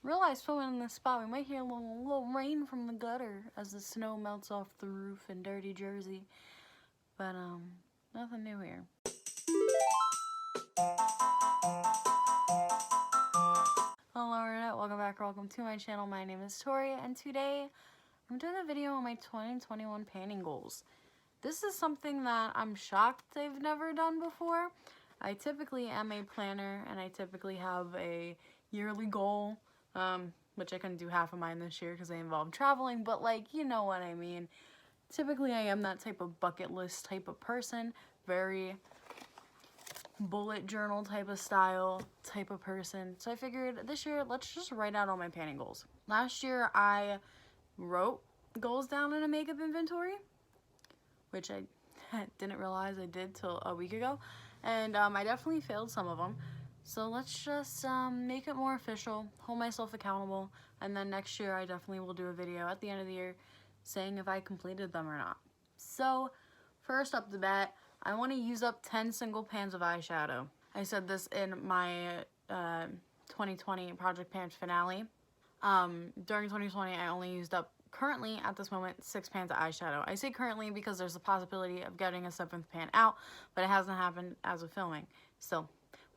realized filming in this spot, we might hear a little rain from the gutter as the snow melts off the roof in dirty Jersey. But, nothing new here. Hello Internet, welcome back or welcome to my channel. My name is Tori, and today I'm doing a video on my 2021 painting goals. This is something that I'm shocked I've never done before. I typically am a planner, and I typically have a yearly goal, which I couldn't do half of mine this year because they involve traveling, but like, you know what I mean. Typically I am that type of bucket list type of person, very bullet journal type of style type of person. So I figured this year, let's just write out all my painting goals. Last year I wrote goals down in a makeup inventory, which I didn't realize I did till a week ago, and I definitely failed some of them. So let's just make it more official, hold myself accountable, and then next year I definitely will do a video at the end of the year saying if I completed them or not. So first up the bat, I want to use up 10 single pans of eyeshadow. I said this in my 2020 Project Pans finale. During 2020 I only used up, currently at this moment, 6 pans of eyeshadow. I say currently because there's a possibility of getting a 7th pan out, but it hasn't happened as of filming. So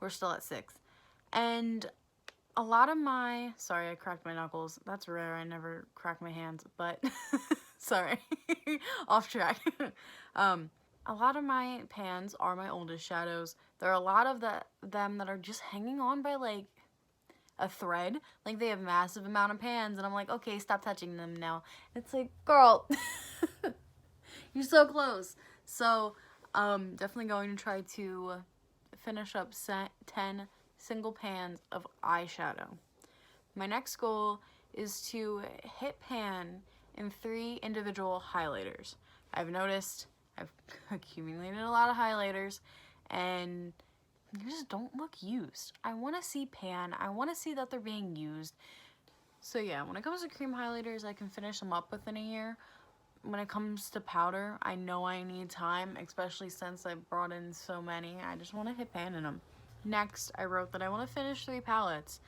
we're still at 6. And a lot of my, sorry, I cracked my knuckles. That's rare. I never crack my hands, but sorry, off track. A lot of my pans are my oldest shadows. There are a lot of them that are just hanging on by like a thread. Like they have massive amount of pans, and I'm like, okay, stop touching them now. It's like, girl, you're so close. So definitely going to try to finish up 10 single pans of eyeshadow. My next goal is to hit pan in 3 individual highlighters. I've noticed I've accumulated a lot of highlighters and they just don't look used. I want to see pan. I want to see that they're being used. So yeah, when it comes to cream highlighters, I can finish them up within a year. When it comes to powder, I know I need time, especially since I brought in so many. I just want to hit pan in them. Next, I wrote that I want to finish 3 palettes.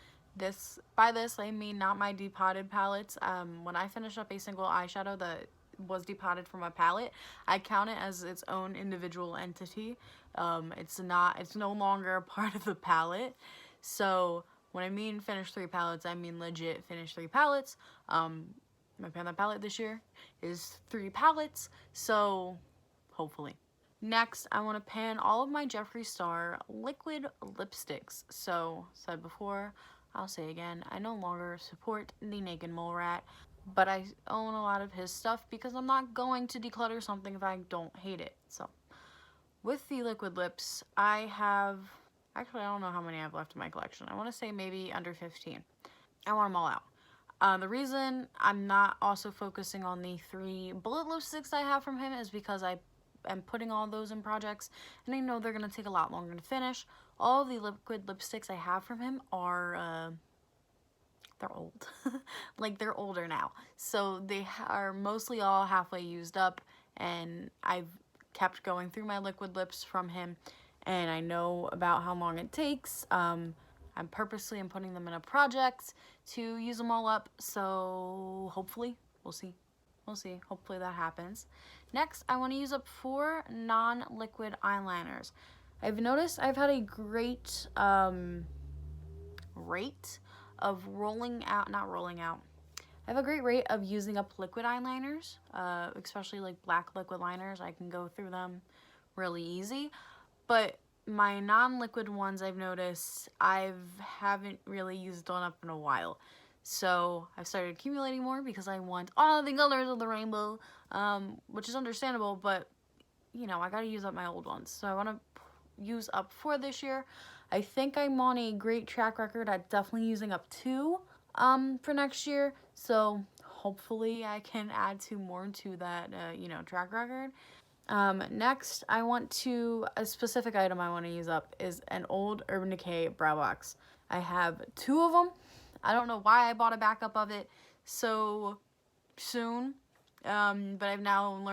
By this, I mean not my depotted palettes. When I finish up a single eyeshadow that was depotted from a palette, I count it as its own individual entity. It's no longer a part of the palette. So when I mean finish 3 palettes, I mean legit finish 3 palettes. My pan that palette this year is 3 palettes, so hopefully. Next, I want to pan all of my Jeffree Star liquid lipsticks. So, said before, I'll say again, I no longer support the Naked Mole Rat, but I own a lot of his stuff because I'm not going to declutter something if I don't hate it. So, with the liquid lips, I have, actually I don't know how many I have left in my collection. I want to say maybe under 15. I want them all out. The reason I'm not also focusing on the 3 bullet lipsticks I have from him is because I am putting all those in projects, and I know they're going to take a lot longer to finish. All of the liquid lipsticks I have from him are, they're old. Like, they're older now. So they are mostly all halfway used up, and I've kept going through my liquid lips from him, and I know about how long it takes. I'm purposely putting them in a project to use them all up, so hopefully, we'll see. We'll see. Hopefully that happens. Next, I want to use up 4 non-liquid eyeliners. I've noticed I've had a great rate of I have a great rate of using up liquid eyeliners, especially like black liquid liners. I can go through them really easy, but my non-liquid ones, I've noticed haven't really used one up in a while. So I've started accumulating more because I want all the colors of the rainbow, which is understandable, but you know, I gotta use up my old ones. So I want to use up 4 this year. I think I'm on a great track record at definitely using up 2 for next year. So hopefully I can add 2 more to that, track record. Next, a specific item I want to use up is an old Urban Decay brow box. I have 2 of them. I don't know why I bought a backup of it so soon, but I've now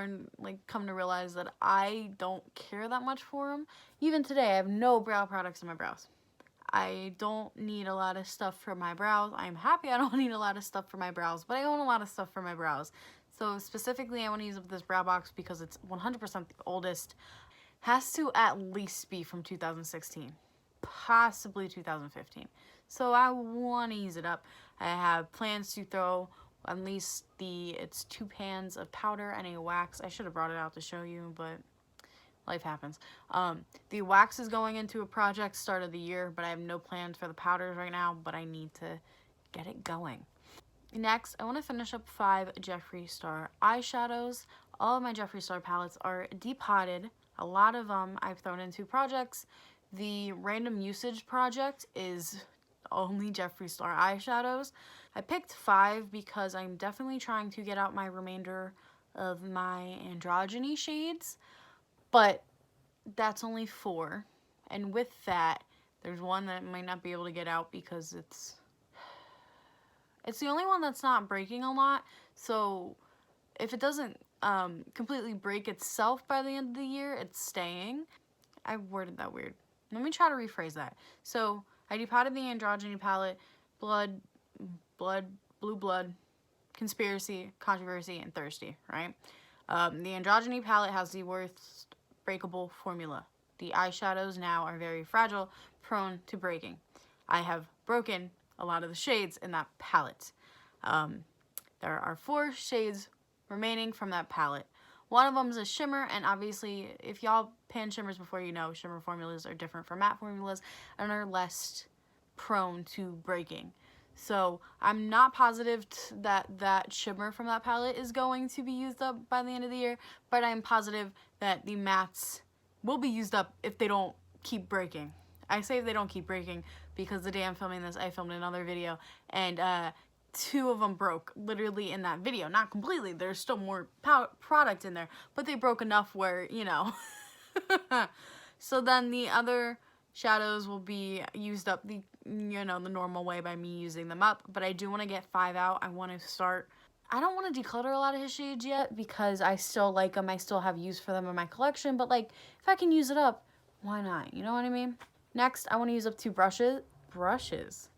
come to realize that I don't care that much for them. Even today, I have no brow products in my brows. I don't need a lot of stuff for my brows. I'm happy I don't need a lot of stuff for my brows, but I own a lot of stuff for my brows. So specifically, I want to use up this brow box because it's 100% the oldest. Has to at least be from 2016, possibly 2015. So I want to use it up. I have plans to throw at least it's 2 pans of powder and a wax. I should have brought it out to show you, but life happens. The wax is going into a project start of the year, but I have no plans for the powders right now, but I need to get it going. Next, I want to finish up 5 Jeffree Star eyeshadows. All of my Jeffree Star palettes are depotted. A lot of them I've thrown into projects. The random usage project is only Jeffree Star eyeshadows. I picked 5 because I'm definitely trying to get out my remainder of my androgyny shades, but that's only 4. And with that, there's one that I might not be able to get out because it's the only one that's not breaking a lot. So if it doesn't completely break itself by the end of the year, it's staying. I worded that weird. Let me try to rephrase that. So I depotted the androgyny palette, blue blood, conspiracy, controversy, and thirsty, right? The androgyny palette has the worst breakable formula. The eyeshadows now are very fragile, prone to breaking. I have broken a lot of the shades in that palette. There are 4 shades remaining from that palette. One of them is a shimmer, and obviously, if y'all pan shimmers before, you know shimmer formulas are different from matte formulas and are less prone to breaking. So I'm not positive that shimmer from that palette is going to be used up by the end of the year, but I'm positive that the mattes will be used up if they don't keep breaking. I say if they don't keep breaking because the day I'm filming this, I filmed another video, and 2 of them broke literally in that video. Not completely, there's still more product in there, but they broke enough where, you know. So then the other shadows will be used up the normal way by me using them up, but I do want to get 5 out. I want to start. I don't want to declutter a lot of his shades yet because I still like them. I still have use for them in my collection, but like if I can use it up, why not? You know what I mean? Next, I want to use up 2 2 blushes.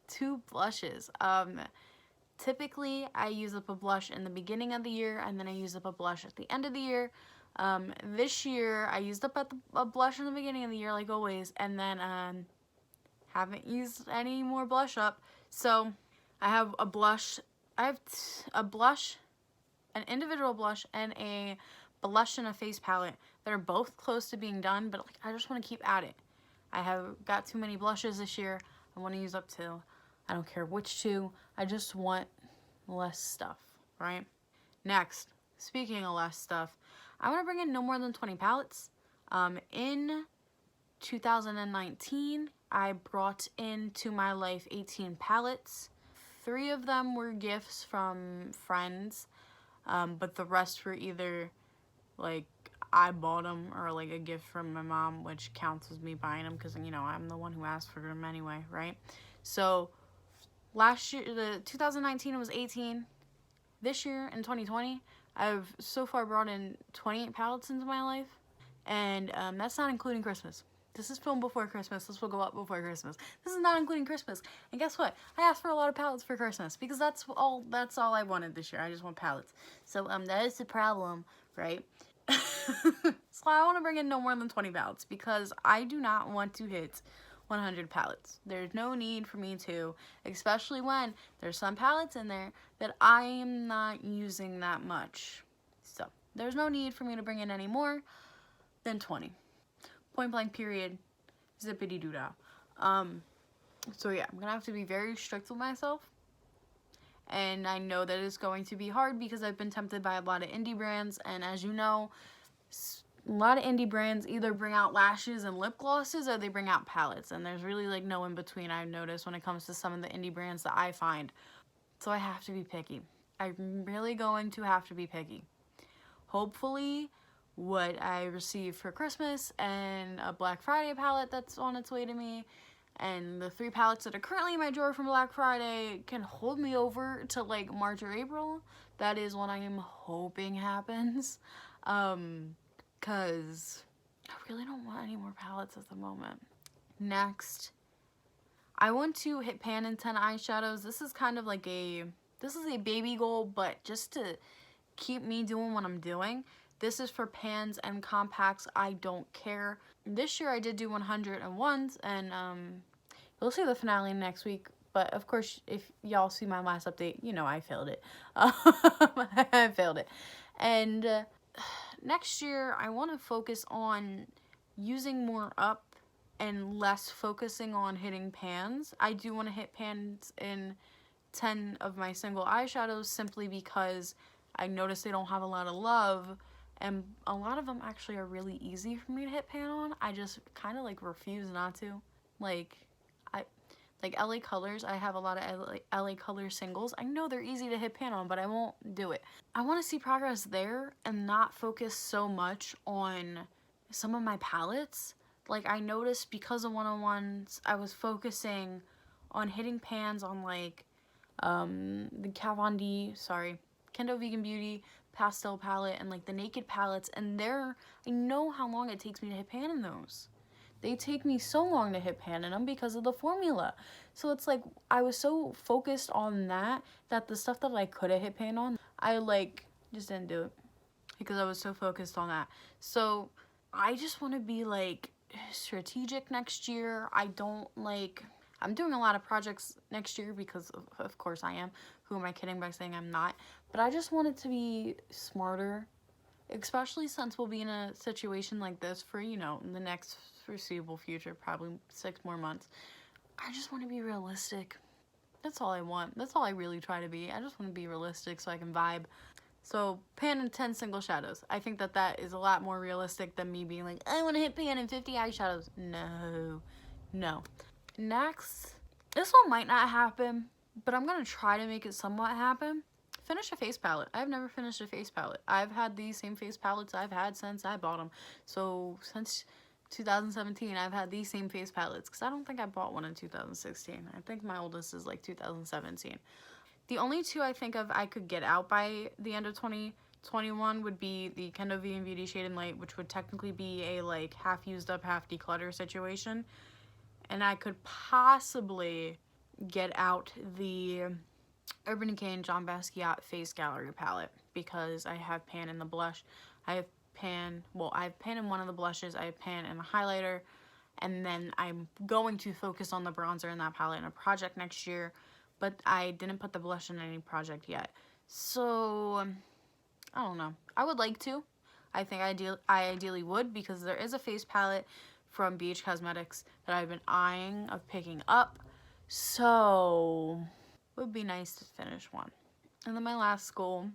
Typically, I use up a blush in the beginning of the year, and then I use up a blush at the end of the year. This year, I used up a blush in the beginning of the year, like always, and then haven't used any more blush up. So I have a blush. I have a blush, an individual blush, and a blush and a face palette that are both close to being done, but like I just want to keep at it. I have got too many blushes this year. I want to use up 2. I don't care which 2. I just want less stuff, right? Next, speaking of less stuff, I want to bring in no more than 20 palettes. In 2019, I brought into my life 18 palettes. 3 of them were gifts from friends, but the rest were either like I bought them or like a gift from my mom, which counts as me buying them because, you know, I'm the one who asked for them anyway, right? So last year, the 2019 was 18. This year in 2020, I've so far brought in 28 palettes into my life, and that's not including Christmas. This is filmed before Christmas. This will go up before Christmas. This is not including Christmas. And guess what? I asked for a lot of palettes for Christmas because that's all I wanted this year. I just want palettes. So that is the problem, right? So I want to bring in no more than 20 palettes because I do not want to hit 100 palettes. There's no need for me to, especially when there's some palettes in there that I am not using that much. So there's no need for me to bring in any more than 20. Point blank period, zippity doo dah. So yeah, I'm gonna have to be very strict with myself, and I know that it's going to be hard because I've been tempted by a lot of indie brands, and as you know, a lot of indie brands either bring out lashes and lip glosses or they bring out palettes, and there's really like no in between, I've noticed, when it comes to some of the indie brands that I find. So I have to be picky. I'm really going to have to be picky. Hopefully what I received for Christmas and a Black Friday palette that's on its way to me and the 3 palettes that are currently in my drawer from Black Friday can hold me over to like March or April. That is what I am hoping happens. Because I really don't want any more palettes at the moment. Next, I want to hit pan in 10 eyeshadows. This is kind of like this is a baby goal, but just to keep me doing what I'm doing. This is for pans and compacts. I don't care. This year I did do 101s, and you'll see the finale next week. But of course, if y'all see my last update, you know I failed it. I failed it. And next year I want to focus on using more up and less focusing on hitting pans. I do want to hit pans in 10 of my single eyeshadows simply because I noticed they don't have a lot of love, and a lot of them actually are really easy for me to hit pan on. I just kind of like refuse not to. Like LA Colors, I have a lot of LA Colors singles. I know they're easy to hit pan on, but I won't do it. I want to see progress there and not focus so much on some of my palettes. Like, I noticed because of 101s, I was focusing on hitting pans on like the Kat Von D, Kendo Vegan Beauty pastel palette and like the Naked palettes, and I know how long it takes me to hit pan in those. They take me so long to hit pan in them because of the formula. So it's like I was so focused on that the stuff that I could have hit pan on, I like just didn't do it because I was so focused on that. So I just want to be like strategic next year. I'm doing a lot of projects next year because of course I am. Who am I kidding by saying I'm not? But I just want it to be smarter, especially since we'll be in a situation like this for, you know, the next foreseeable future, probably 6 more months. I just want to be realistic. That's all I want. That's all I really try to be. I just want to be realistic so I can vibe. So pan in 10 single shadows. I think that is a lot more realistic than me being like, I want to hit pan in 50 eyeshadows. No. Next, this one might not happen, but I'm going to try to make it somewhat happen. Finish a face palette. I've never finished a face palette. I've had these same face palettes I've had since I bought them. So since 2017, I've had these same face palettes because I don't think I bought one in 2016. I think my oldest is like 2017. The only two I think of I could get out by the end of 2021 would be the Kendo Vegan Beauty Shade and Light, which would technically be a like half used up, half declutter situation. And I could possibly get out the Urban Decay and John Basquiat Face Gallery palette because I have pan in the blush. I have pan in one of the blushes, I have pan in the highlighter, and then I'm going to focus on the bronzer in that palette in a project next year, but I didn't put the blush in any project yet. So, I don't know. I would like to. I think I ideally would, because there is a face palette from BH Cosmetics that I've been eyeing of picking up. So, it would be nice to finish one. And then my last goal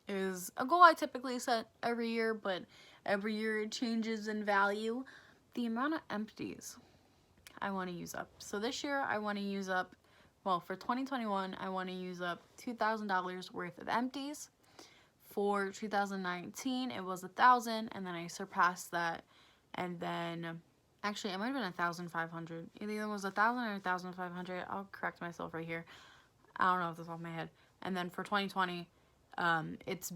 is a goal I typically set every year, but every year it changes in value. The amount of empties I want to use up. So this year I want to use up, well, for 2021, I want to use up $2,000 worth of empties. For 2019, it was 1,000, and then I surpassed that, and then actually, it might have been 1,500. It either was 1,000 or 1,500. I'll correct myself right here. I don't know if this is off my head. And then for 2020, it's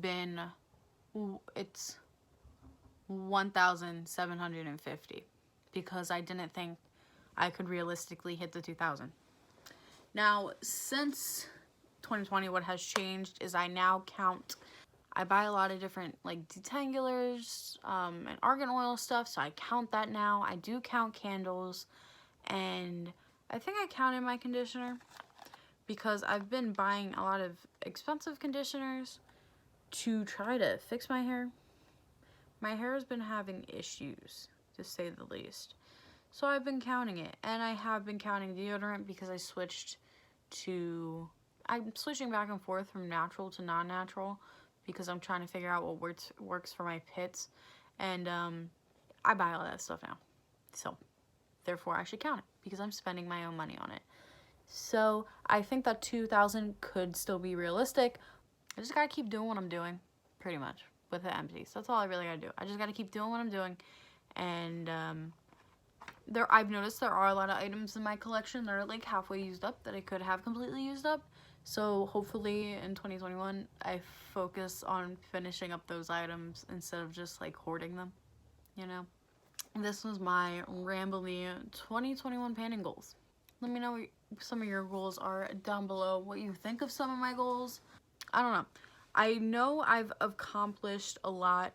1,750 because I didn't think I could realistically hit the 2,000. Now, since 2020, what has changed is I now count. I buy a lot of different like detangulars and argan oil stuff, so I count that now. I do count candles, and I think I counted my conditioner because I've been buying a lot of expensive conditioners to try to fix my hair. My hair has been having issues, to say the least. So I've been counting it, and I have been counting deodorant because I'm switching back and forth from natural to non-natural because I'm trying to figure out what works for my pits, and I buy all that stuff now. So, therefore, I should count it because I'm spending my own money on it. So, I think that 2,000 could still be realistic. I just gotta keep doing what I'm doing, pretty much, with the empties. That's all I really gotta do. I just gotta keep doing what I'm doing, and I've noticed there are a lot of items in my collection that are like halfway used up that I could have completely used up. So hopefully in 2021, I focus on finishing up those items instead of just like hoarding them, you know? This was my rambly 2021 panning goals. Let me know what some of your goals are down below, what you think of some of my goals. I don't know I've accomplished a lot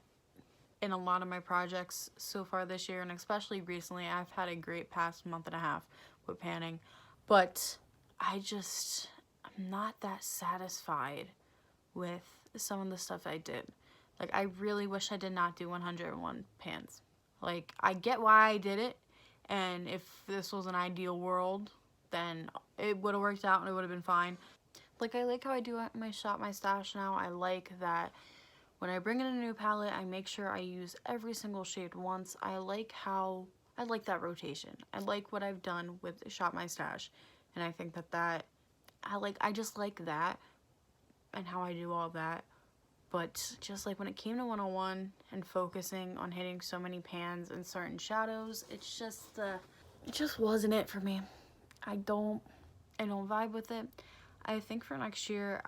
in a lot of my projects so far this year, and especially recently. I've had a great past month and a half with panning, but I'm not that satisfied with some of the stuff I did. Like, I really wish I did not do 101 pans. Like, I get why I did it, and if this was an ideal world, then it would have worked out and it would have been fine. Like, I like how I do my Shop My Stash now. I like that when I bring in a new palette, I make sure I use every single shade once. I like that rotation. I like what I've done with Shop My Stash, and I think that I just like that and how I do all that. But just like when it came to 101 and focusing on hitting so many pans and certain shadows, it just wasn't it for me. I don't vibe with it. I think for next year,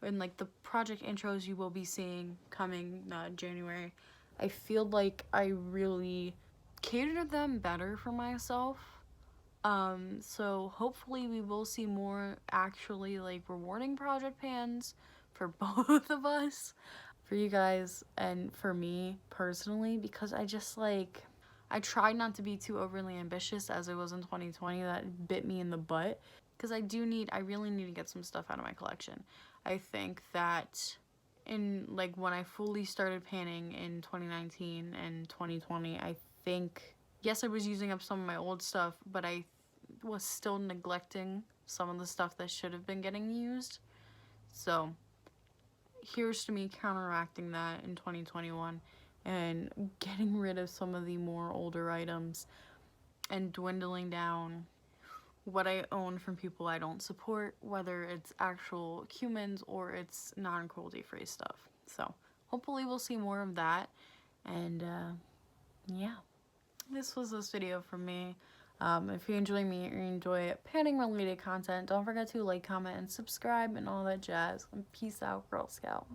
in like the project intros you will be seeing coming January, I feel like I really catered them better for myself. So hopefully we will see more actually like rewarding project pans for both of us, for you guys and for me personally, because I tried not to be too overly ambitious as I was in 2020. That bit me in the butt, because I really need to get some stuff out of my collection. I think that in like when I fully started panning in 2019 and 2020, I think, yes, I was using up some of my old stuff, but I was still neglecting some of the stuff that should have been getting used. So here's to me counteracting that in 2021 and getting rid of some of the more older items and dwindling down what I own from people I don't support, whether it's actual humans or it's non-cruelty free stuff. So hopefully we'll see more of that. And yeah, this was this video from me. If you enjoy me or you enjoy panning related content, don't forget to like, comment, and subscribe and all that jazz. And peace out, Girl Scout.